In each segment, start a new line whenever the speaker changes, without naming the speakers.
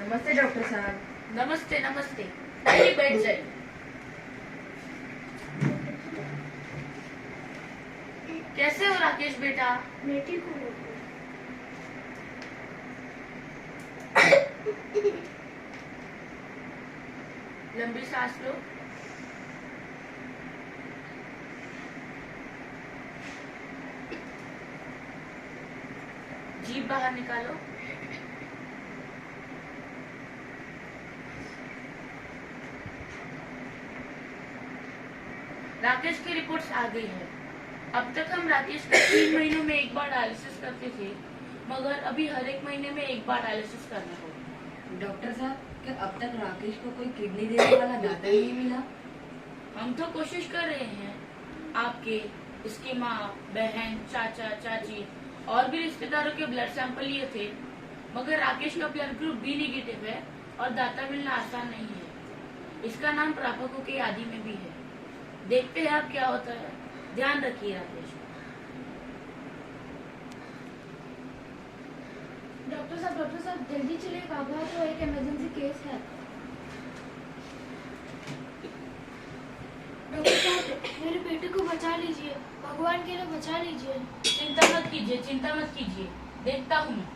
नमस्ते डॉक्टर साहब।
नमस्ते नमस्ते। आइए बैठ जाइए। कैसे हो राकेश बेटा?
मैं ठीक हूँ।
लंबी सांस लो। जीभ बाहर निकालो। राकेश की रिपोर्ट्स आ गई है। अब तक हम राकेश का 3 महीनों में एक बार डायलिसिस करते थे, मगर अभी हर एक महीने में एक बार डायलिसिस करना होगा।
डॉक्टर साहब, क्या अब तक राकेश को कोई किडनी देने वाला दाता नहीं मिला?
हम तो कोशिश कर रहे हैं। आपके, उसकी माँ, बहन, चाचा, चाची और भी रिश्तेदारों के ब्लड सैंपल लिए थे, मगर राकेश का ब्लड ग्रुप बी नेगेटिव है और दाता मिलना आसान नहीं है। इसका नाम प्रापकों की यादी में भी है। देखते हैं अब क्या होता है। ध्यान रखिए राकेश।
डॉक्टर साहब जल्दी चलिए, बाबा तो एक इमरजेंसी केस है। डॉक्टर साहब मेरे बेटे को बचा लीजिए, भगवान के लिए बचा लीजिए।
चिंता मत कीजिए, चिंता मत कीजिए, देखता हूँ मैं।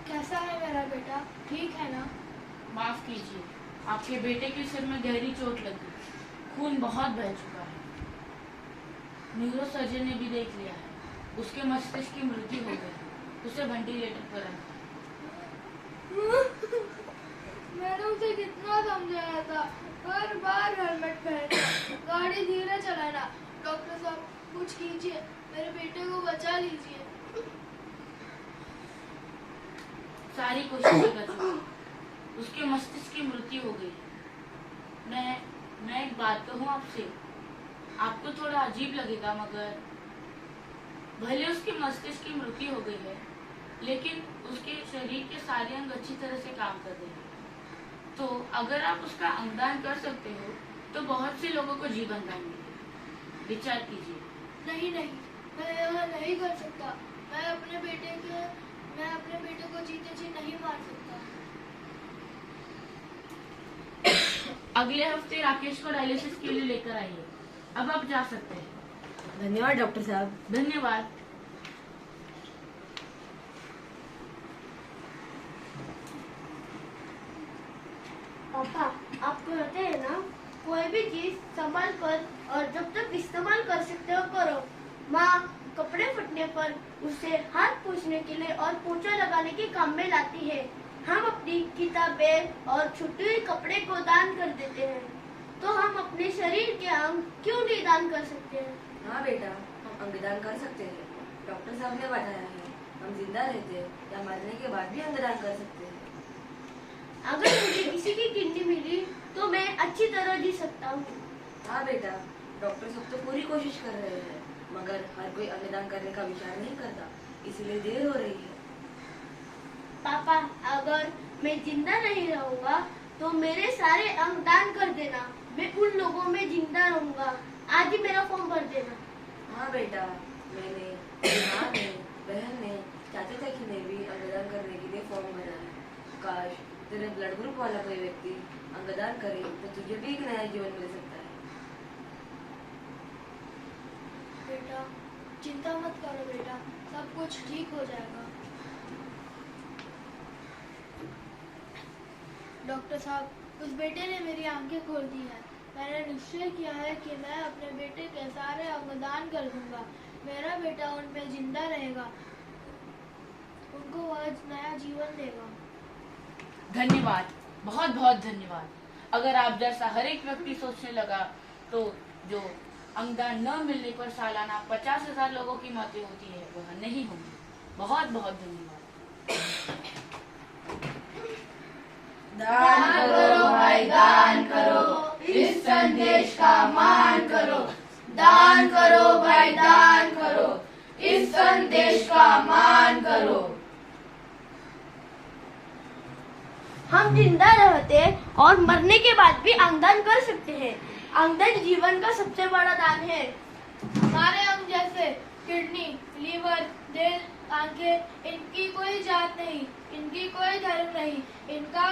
कैसा है मेरा बेटा, ठीक है ना?
माफ कीजिए, आपके बेटे के सिर में गहरी चोट लगी, खून बहुत बह चुका है। न्यूरो सर्जन ने भी देख लिया है, उसके मस्तिष्क की मृत्यु हो गई, उसे वेंटिलेटर पर रखा।
मैंने उसे कितना समझाया था, हर बार हेलमेट पहनना, गाड़ी धीरे चलाना। डॉक्टर साहब कुछ कीजिए, मेरे बेटे को बचा लीजिए।
सारी कोशिशें कर चुकी, उसके मस्तिष्क की मृत्यु हो गई। मैं एक बात कहूँ आपसे, आपको थोड़ा अजीब लगेगा, मगर भले उसके मस्तिष्क की मृत्यु हो गई है, लेकिन उसके शरीर के सारे अंग अच्छी तरह से काम कर रहे हैं। तो अगर आप उसका अंगदान कर सकते हो तो बहुत से लोगों को जीवन दान मिलेगा। विचार कीजिए।
नहीं, मैं यह नहीं कर सकता। मैं अपने बेटे को जीते जी नहीं मार सकता।
अगले हफ्ते राकेश को डायलिसिस के लिए लेकर आइए। अब आप जा सकते हैं।
धन्यवाद डॉक्टर साहब।
धन्यवाद।
पापा, आप कहते हैं ना, कोई भी चीज संभाल कर और जब तक इस्तेमाल कर सकते हो करो। माँ कपड़े फटने पर उसे हाथ पोंछने के लिए और पोंछा लगाने के काम में लाती है। हम अपनी किताबें और छुट्टी हुई कपड़े को दान कर देते हैं, तो हम अपने शरीर के अंग क्यों नहीं दान कर सकते हैं?
हाँ बेटा, हम अंगदान कर सकते हैं। डॉक्टर साहब ने बताया है, हम जिंदा रहते या मरने के बाद भी अंगदान कर सकते हैं।
अगर मुझे किसी की किडनी मिली तो मैं अच्छी तरह जी सकता हूँ।
हाँ बेटा, डॉक्टर सब तो पूरी कोशिश कर रहे हैं, मगर हर कोई अंगदान करने का विचार नहीं करता, इसलिए देर हो रही है।
पापा, अगर मैं जिंदा नहीं रहूंगा तो मेरे सारे अंग दान कर देना। मैं उन लोगों में जिंदा रहूंगा। आज ही मेरा फॉर्म भर देना।
हाँ बेटा, मैंने, मेरी माँ ने, बहन ने, चाचा चाची ने भी अंगदान करने के लिए फॉर्म भरा है। काश तेरे ब्लड ग्रुप वाला कोई व्यक्ति अंगदान करे तो तुझे भी एक नया जीवन मिल सकता है।
बेटा चिंता मत करो बेटा, सब कुछ ठीक हो जाएगा। डॉक्टर साहब, उस बेटे ने मेरी आंखें खोल दी हैं। मैंने निश्चय किया है कि मैं अपने बेटे के सारे अंगदान कर दूंगा। मेरा बेटा उनमें जिंदा रहेगा, उनको आज नया जीवन देगा।
धन्यवाद, बहुत बहुत धन्यवाद। अगर आप जैसा हर एक व्यक्ति सोचने लगा तो जो अंगदान न मिलने पर सालाना 50,000 लोगों की मौतें होती है वह नहीं होंगी। बहुत बहुत धन्यवाद। दान करो भाई, दान करो, इस संदेश का मान करो। दान करो भाई, दान करो, इस संदेश का मान करो।
हम जिंदा रहते और मरने के बाद भी अंगदान कर सकते हैं। अंगदान जीवन का सबसे बड़ा दान है।
हमारे अंग जैसे किडनी, लीवर, दिल, आंखें, इनकी कोई जात नहीं, इनकी कोई धर्म नहीं, इनका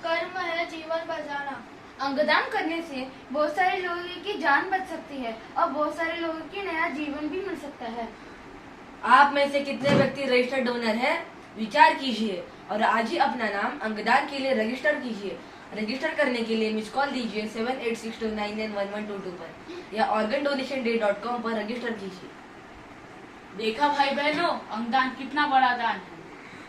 कर्म है जीवन बचाना।
अंगदान करने से बहुत सारे लोगों की जान बच सकती है और बहुत सारे लोगों की नया जीवन भी मिल सकता है।
आप में से कितने व्यक्ति रजिस्टर्ड डोनर हैं? विचार कीजिए और आज ही अपना नाम अंगदान के लिए रजिस्टर कीजिए। रजिस्टर करने के लिए मिस कॉल दीजिए 7862991122 पर या organdonationday.com पर रजिस्टर कीजिए।
देखा भाई बहनों, अंगदान कितना बड़ा दान है।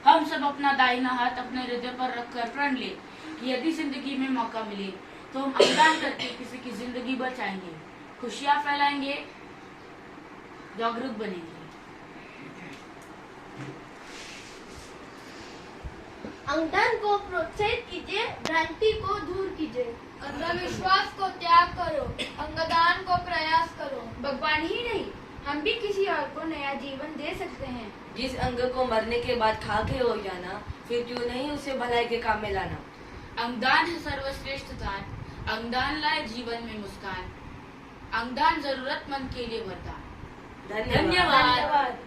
हम सब अपना दाहिना हाथ अपने हृदय पर रखकर प्रण ले कि यदि जिंदगी में मौका मिले तो हम अंगदान करके किसी की जिंदगी बचाएंगे, खुशियां फैलाएंगे, जागरूक बनेंगे।
अंगदान को प्रोत्साहित कीजिए, भ्रांति को दूर कीजिए।
अंधविश्वास को त्याग करो, अंगदान को प्रयास करो।
भगवान ही नहीं, हम भी किसी और को नया जीवन दे सकते हैं।
जिस अंग को मरने के बाद खाके हो जाना, फिर क्यों नहीं उसे भलाई के काम में लाना।
अंगदान है सर्वश्रेष्ठ दान, अंगदान लाए जीवन में मुस्कान, अंगदान जरूरतमंद के लिए वरदान।
धन्यवाद।
धन्यवाद।